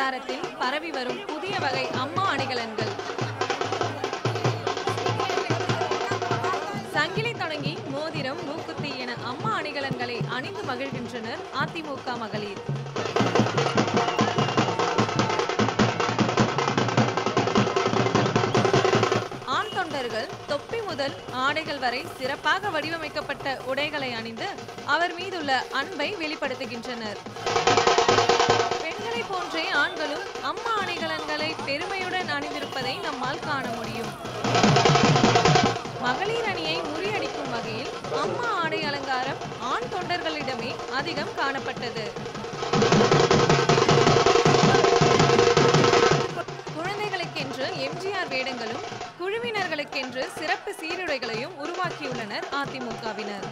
வட்டாரத்தில் பரவி வரும் புதிய வகை அம்மா அணிகலன்கள். சங்கிலி தொடங்கி மோதிரம், மூக்குத்தி என அம்மா அணிகலன்களை அணிந்து மகிழ்கின்றனர் அதிமுக மகளிர். ஆண் தொண்டர்கள் தொப்பி முதல் ஆடைகள் வரை சிறப்பாக வடிவமைக்கப்பட்ட உடைகளை அணிந்து அவர் மீதுள்ள அன்பை வெளிப்படுத்துகின்றனர். பெண்களை போன்றே ஆண்களும் அம்மா அணிகலன்களை பெருமையுடன் அணிந்திருப்பதை நம்மால் காண முடியும். மகளிர் அணியை முறியடிக்கும் வகையில் அம்மா ஆடை அலங்காரம் ஆண் தொண்டர்களிடமே அதிகம் காணப்பட்டது. குழந்தைகளுக்கென்று எம்ஜிஆர் வேடங்களும் குழுவினர்களுக்கென்று சிறப்பு சீருடைகளையும் உருவாக்கியுள்ளனர் அதிமுகவினர்.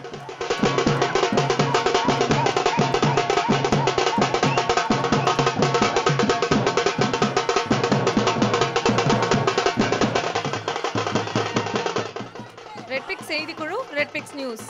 ரெட்பிக்ஸ் செய்திக்குழு, ரெட்பிக்ஸ் நியூஸ்.